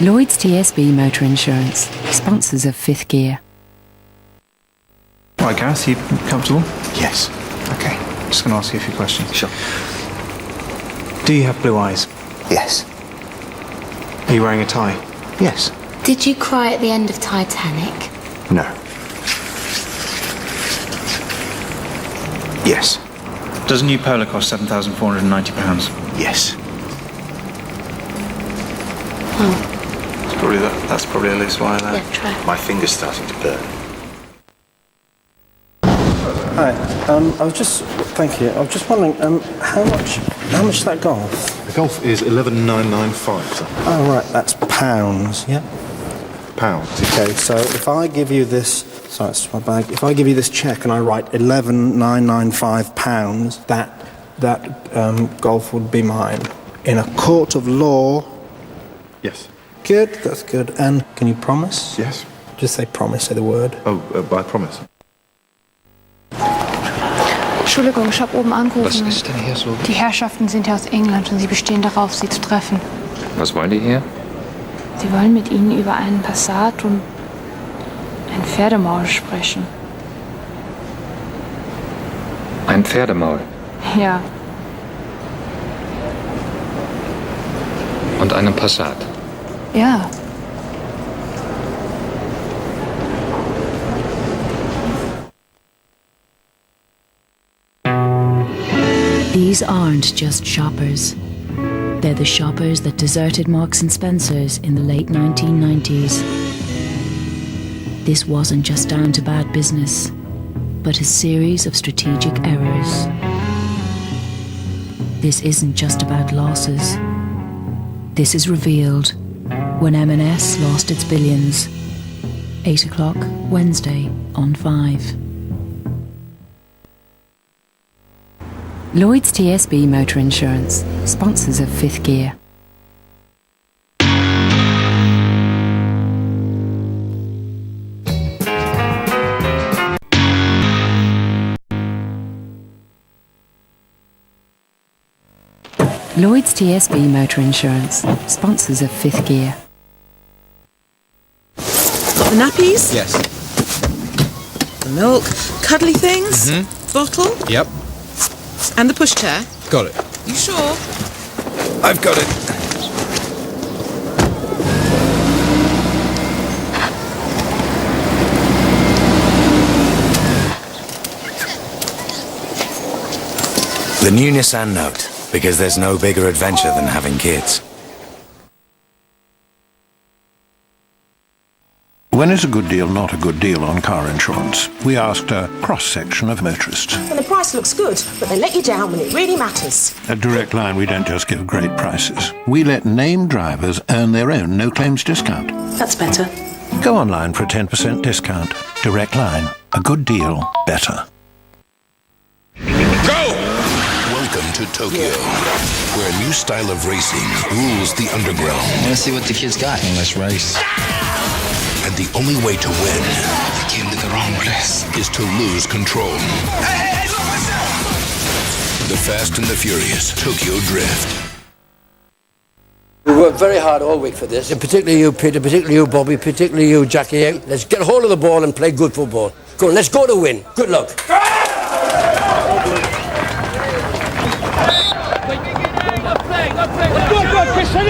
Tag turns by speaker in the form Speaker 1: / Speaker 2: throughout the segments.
Speaker 1: Lloyds TSB Motor Insurance, sponsors of Fifth Gear.
Speaker 2: Right, Gareth, you comfortable?
Speaker 3: Yes.
Speaker 2: Okay, just going to ask you a few questions.
Speaker 3: Sure.
Speaker 2: Do you have blue eyes?
Speaker 3: Yes.
Speaker 2: Are you wearing a tie?
Speaker 3: Yes.
Speaker 4: Did you cry at the end of Titanic?
Speaker 3: No. Yes.
Speaker 2: Does a new Polo cost £7,490?
Speaker 3: Yes.
Speaker 4: Oh.
Speaker 2: That's probably a loose wire there.
Speaker 4: Yeah, try.
Speaker 3: My finger's starting to burn.
Speaker 5: Hi. Thank you. I was just wondering, how much is that golf?
Speaker 6: The golf is 11,995, sir.
Speaker 5: Oh, right, that's pounds, yeah?
Speaker 6: Pounds.
Speaker 5: Okay, so if I give you this, sorry, it's my bag. If I give you this cheque and I write 11,995 pounds, that golf would be mine. In a court of law.
Speaker 6: Yes.
Speaker 5: Good, that's good. And can you promise?
Speaker 6: Yes.
Speaker 5: Just say promise, say the word.
Speaker 6: Oh, by promise.
Speaker 7: Entschuldigung, ich habe oben angerufen.
Speaker 8: Was ist denn hier so?
Speaker 7: Die Herrschaften sind ja aus England und sie bestehen darauf, Sie zu treffen.
Speaker 8: Was wollen die hier?
Speaker 7: Sie wollen mit Ihnen über einen Passat und ein Pferdemaul sprechen.
Speaker 8: Ein Pferdemaul
Speaker 7: Ja,
Speaker 8: und einen Passat.
Speaker 7: ja.
Speaker 1: These aren't just shoppers. They're the shoppers that deserted Marks and Spencer's in the late 1990s. This wasn't just down to bad business, but a series of strategic errors. This isn't just about losses. This is revealed when M&S lost its billions. 8 o'clock, Wednesday, on 5. Lloyds TSB Motor Insurance, sponsors of Fifth Gear. Lloyds TSB Motor Insurance, sponsors of Fifth Gear.
Speaker 9: Got the nappies?
Speaker 10: Yes.
Speaker 9: The milk. Cuddly things? Bottle?
Speaker 10: Yep.
Speaker 9: And the pushchair?
Speaker 10: Got it.
Speaker 9: You sure?
Speaker 10: I've got it.
Speaker 11: The new Nissan Note, because there's no bigger adventure than having kids.
Speaker 12: When is a good deal not a good deal on car insurance? We asked a cross-section of motorists.
Speaker 13: And the price looks good, but they let you down when it really matters.
Speaker 12: At Direct Line, we don't just give great prices. We let named drivers earn their own no-claims discount.
Speaker 13: That's better.
Speaker 12: Go online for a 10% discount. Direct Line. A good deal. Better.
Speaker 14: Go! Welcome to Tokyo, where a new style of racing rules the underground.
Speaker 10: Let's see what the kids got. Let's race.
Speaker 14: And the only way to win
Speaker 10: I came to the wrong place.
Speaker 14: is to lose control. Hey, look, listen! The Fast and the Furious Tokyo Drift.
Speaker 15: We worked very hard all week for this, and particularly you, Peter, particularly you, Bobby, particularly you, Jackie. Let's get a hold of the ball and play good football. Go on, let's go to win. Good luck.
Speaker 16: Go, Chris, hit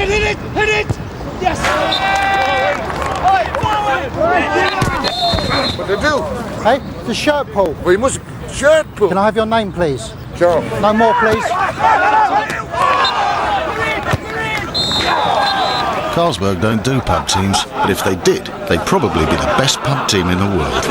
Speaker 16: it! Yes!
Speaker 17: What to do?
Speaker 18: Hey, the shirt pull.
Speaker 17: Well, you must shirt pull.
Speaker 18: Can I have your name, please?
Speaker 17: Sure.
Speaker 18: No more, please.
Speaker 6: Carlsberg don't do pub teams, but if they did, they'd probably be the best pub team in the world.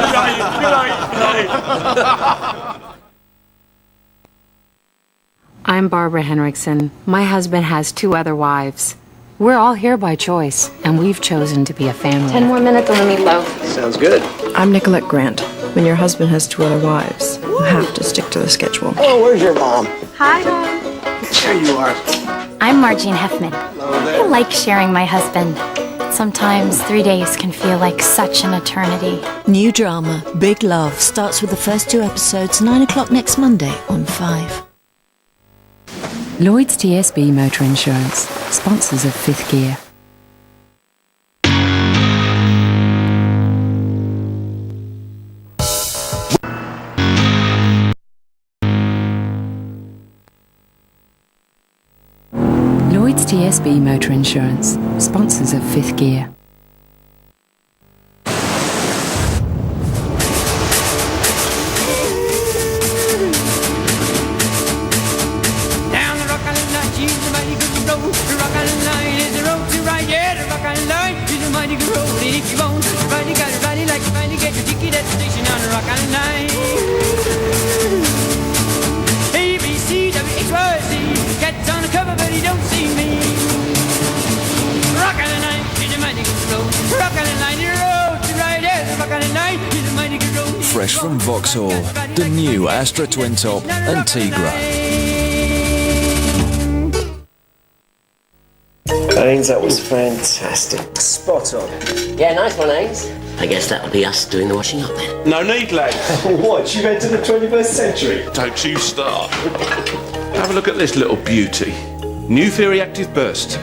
Speaker 1: I'm Barbara Henriksen. My husband has 2 other wives. We're all here by choice, and we've chosen to be a family.
Speaker 7: 10 more minutes on the meatloaf.
Speaker 17: Sounds good.
Speaker 19: I'm Nicolette Grant. When your husband has 2 other wives, you have to stick to the schedule.
Speaker 17: Oh, where's your mom?
Speaker 7: Hi, Mom.
Speaker 17: There you are.
Speaker 4: I'm Margene Heffman. I like sharing my husband. Sometimes 3 days can feel like such an eternity.
Speaker 20: New drama, Big Love, starts with the first 2 episodes, 9 o'clock next Monday on 5.
Speaker 1: Lloyds TSB Motor Insurance, sponsors of Fifth Gear. Lloyd's TSB Motor Insurance, sponsors of Fifth Gear.
Speaker 16: Down the Rock Island Line, she's a mighty good road. The Rock Island Line is the road to ride. Yeah, the Rock Island Line is a mighty good road. And if you won't ride, you gotta ride it like you finally get your ticket at the station on the Rock Island Line. A, B, C, W, X, Y, Z. Cat's on the cover, but he don't see me. Rock Island Line is a mighty good road. Rock Island Line is the road to ride. Yeah, the Rock Island Line is a mighty good road.
Speaker 21: Fresh from Vauxhall, the new Astra Twin Top and Tigra.
Speaker 22: Haynes, that was fantastic. Spot on.
Speaker 23: Yeah, nice one, Haynes. I guess that'll be us doing the washing up then.
Speaker 22: No need, lad. What, you've entered the 21st century?
Speaker 24: Don't you start. Have a look at this little beauty. New Fairy Active Burst.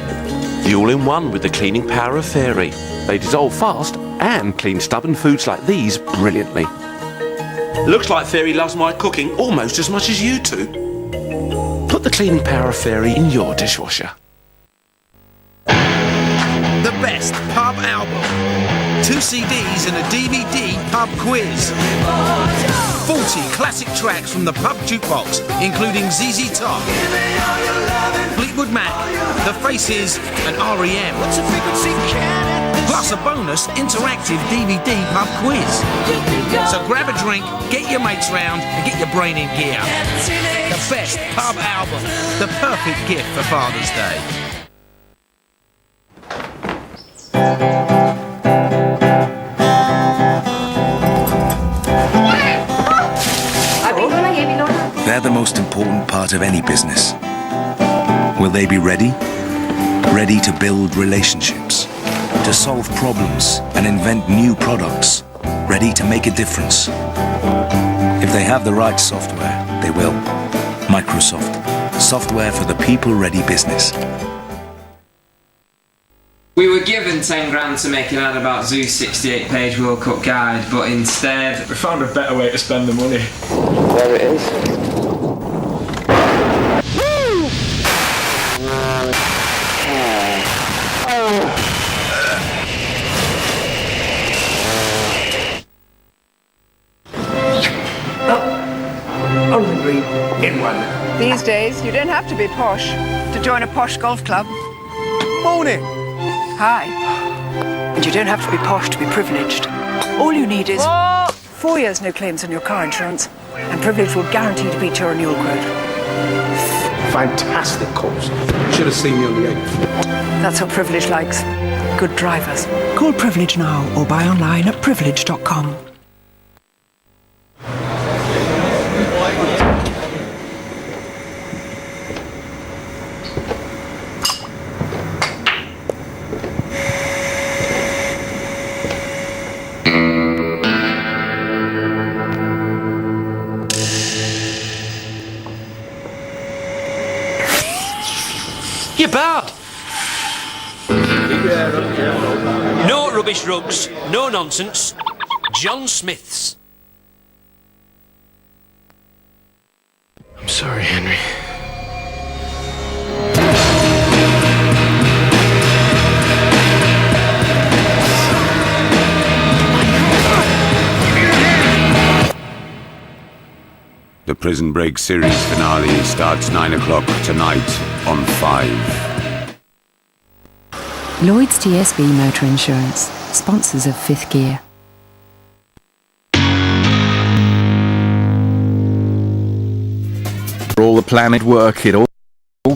Speaker 24: The all-in-one with the cleaning power of Fairy. They dissolve fast and clean stubborn foods like these brilliantly. Looks like Fairy loves my cooking almost as much as you two. Put the cleaning power of Fairy in your dishwasher.
Speaker 25: The best pub album. 2 CDs and a DVD pub quiz. 40 classic tracks from the pub jukebox, including ZZ Top, Fleetwood Mac, The Faces and R.E.M. Plus a bonus interactive DVD pub quiz. So grab a drink, get your mates round and get your brain in gear. The best pub album. The perfect gift for Father's Day.
Speaker 11: They're the most important part of any business. Will they be ready? Ready to build relationships, to solve problems and invent new products, ready to make a difference. If they have the right software, they will. Microsoft, software for the people-ready business.
Speaker 26: We were given 10 grand to make an ad about Zoo's 68-page World Cup guide, but instead we found a better way to spend the money.
Speaker 23: There it is.
Speaker 27: These days, you don't have to be posh to join a posh golf club.
Speaker 28: Morning.
Speaker 27: Hi. And you don't have to be posh to be privileged. All you need is 4 years no claims on your car insurance, and Privilege will guarantee to beat your renewal quote.
Speaker 28: Fantastic course. Should have seen you on the 8th.
Speaker 27: That's what Privilege likes. Good drivers. Call Privilege now or buy online at privilege.com.
Speaker 29: You're bad. No rubbish rugs, no nonsense. John Smith's.
Speaker 24: I'm sorry, Henry.
Speaker 30: The Prison Break series finale starts 9 o'clock tonight on 5.
Speaker 1: Lloyd's TSB Motor Insurance, sponsors of Fifth Gear.
Speaker 31: For all the planned work, it all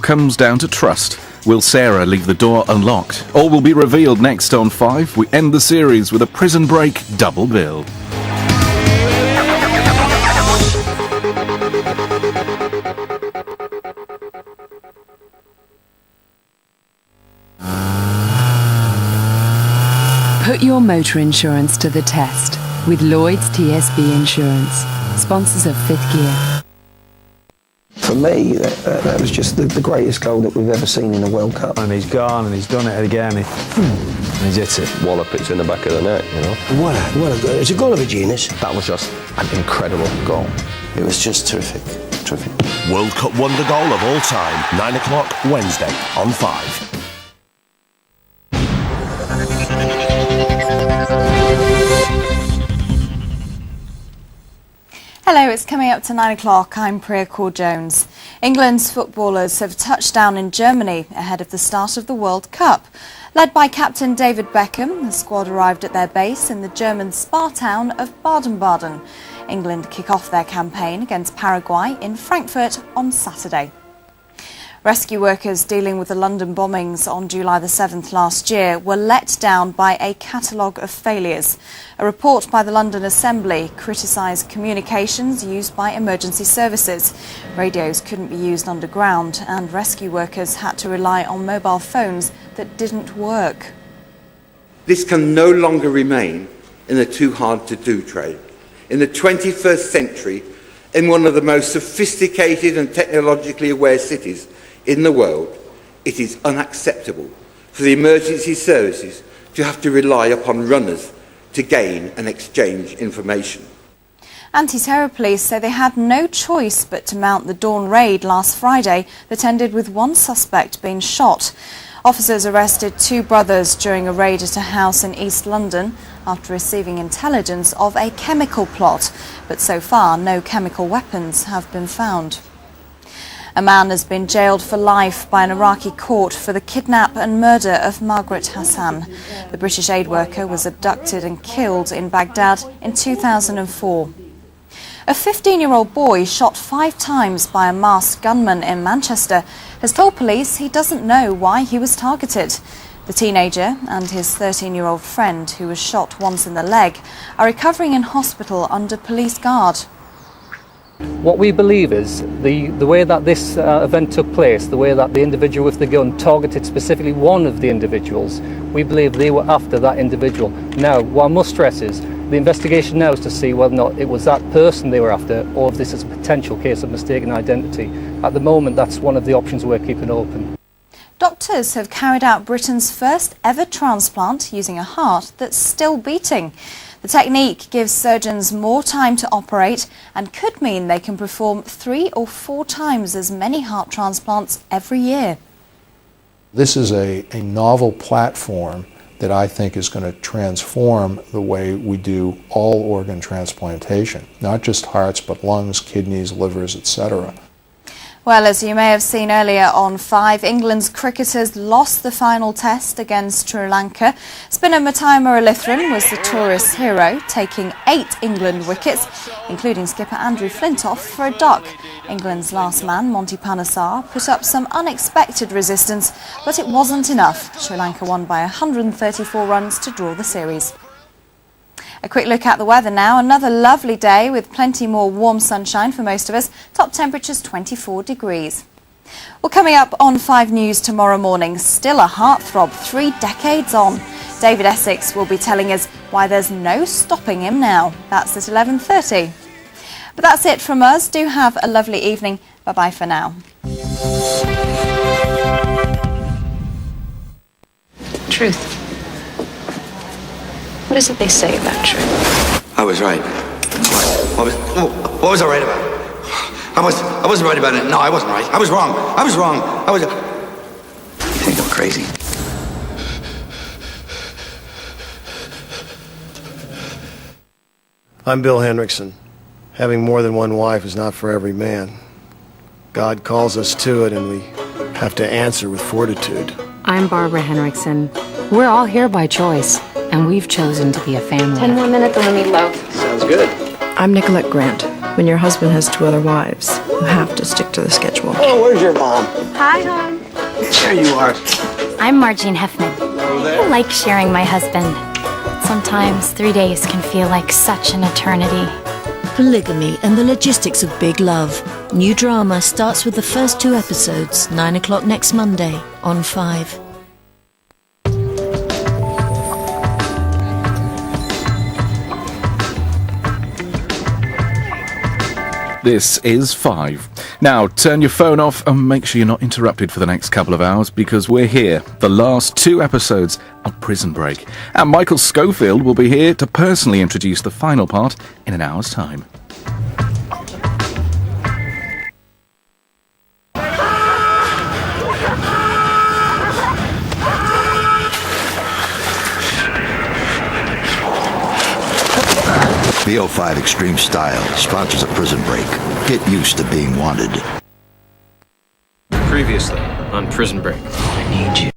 Speaker 31: comes down to trust. Will Sarah leave the door unlocked? All will be revealed next on 5. We end the series with a Prison Break double bill. Put your motor insurance to the test with Lloyd's TSB Insurance, sponsors of Fifth Gear.
Speaker 5: For me, that was just the greatest goal that we've ever seen in a World Cup.
Speaker 2: And he's gone, and he's done it again. And he's hit it.
Speaker 3: Wallop, it's in the back of the net, you know.
Speaker 15: What a goal. It's a goal of a genius.
Speaker 3: That was just an incredible goal.
Speaker 15: It was just terrific.
Speaker 6: catastrophe.
Speaker 7: World Cup wonder goal of all time, 9 o'clock Wednesday on 5.
Speaker 8: Hello, it's coming up to 9 o'clock. I'm Priya Core-Jones. England's footballers have touched down in Germany ahead of the start of the World Cup. Led by captain David Beckham, the squad arrived at their base in the German spa town of Baden-Baden. England kick off their campaign against Paraguay in Frankfurt on Saturday. Rescue workers dealing with the London bombings on July the 7th last year were let down by a catalogue of failures. A report by the London Assembly criticised communications used by emergency services. Radios couldn't be used underground and rescue workers had to rely on mobile phones that didn't work.
Speaker 9: This can no longer remain in the too hard to do trade. In the 21st century, in one of the most sophisticated and technologically aware cities in the world, it is unacceptable for the emergency services to have to rely upon runners to gain and exchange information.
Speaker 8: Anti-terror police say they had no choice but to mount the dawn raid last Friday that ended with one suspect being shot. Officers arrested two brothers during a raid at a house in East London after receiving intelligence of a chemical plot, but so far no chemical weapons have been found. A man has been jailed for life by an Iraqi court for the kidnap and murder of Margaret Hassan. The British aid worker was abducted and killed in Baghdad in 2004. A 15-year-old boy shot 5 times by a masked gunman in Manchester has told police he doesn't know why he was targeted. The teenager and his 13-year-old friend, who was shot once in the leg, are recovering in hospital under police guard.
Speaker 10: What we believe is the way that this event took place, the way that the individual with the gun targeted specifically one of the individuals, we believe they were after that individual. Now, what I must stress is the investigation now is to see whether or not it was that person they were after or if this is a potential case of mistaken identity. At the moment, that's one of the options we're keeping open.
Speaker 8: Doctors have carried out Britain's first ever transplant using a heart that's still beating. The technique gives surgeons more time to operate and could mean they can perform 3 or 4 times as many heart transplants every year.
Speaker 12: This is a novel platform that I think is going to transform the way we do all organ transplantation, not just hearts, but lungs, kidneys, livers, etc.
Speaker 8: Well, as you may have seen earlier on 5, England's cricketers lost the final test against Sri Lanka. Spinner Matai Muralitharan was the tourist hero, taking 8 England wickets, including skipper Andrew Flintoff for a duck. England's last man, Monty Panesar, put up some unexpected resistance, but it wasn't enough. Sri Lanka won by 134 runs to draw the series. A quick look at the weather now. Another lovely day with plenty more warm sunshine for most of us. Top temperatures 24 degrees. Well, coming up on 5 News tomorrow morning, still a heartthrob 3 decades on. David Essex will be telling us why there's no stopping him now. That's at 11:30. But that's it from us. Do have a lovely evening. Bye-bye for now.
Speaker 27: Truth. What is it they say about truth?
Speaker 13: I was right. What was I right about? I wasn't right about it. No, I wasn't right. I was wrong. You think I'm crazy?
Speaker 14: I'm Bill Hendrickson. Having more than one wife is not for every man. God calls us to it, and we have to answer with fortitude.
Speaker 17: I'm Barbara Henriksen. We're all here by choice, and we've chosen to be a family.
Speaker 27: 10 more minutes and we need love.
Speaker 13: Sounds good.
Speaker 18: I'm Nicolette Grant. When your husband has 2 other wives, you have to stick to the schedule.
Speaker 13: Oh, where's your mom?
Speaker 27: Hi, hon.
Speaker 13: There you are.
Speaker 4: I'm Margene Heffman. I like sharing my husband. Sometimes 3 days can feel like such an eternity.
Speaker 20: Polygamy and the logistics of big love. New drama starts with the first 2 episodes, 9 o'clock next Monday on 5.
Speaker 31: This is 5. Now, turn your phone off and make sure you're not interrupted for the next couple of hours because we're here. The last 2 episodes of Prison Break. And Michael Schofield will be here to personally introduce the final part in an hour's time.
Speaker 13: VO5 Extreme Style sponsors a Prison Break. Get used to being wanted.
Speaker 6: Previously on Prison Break.
Speaker 13: I need you.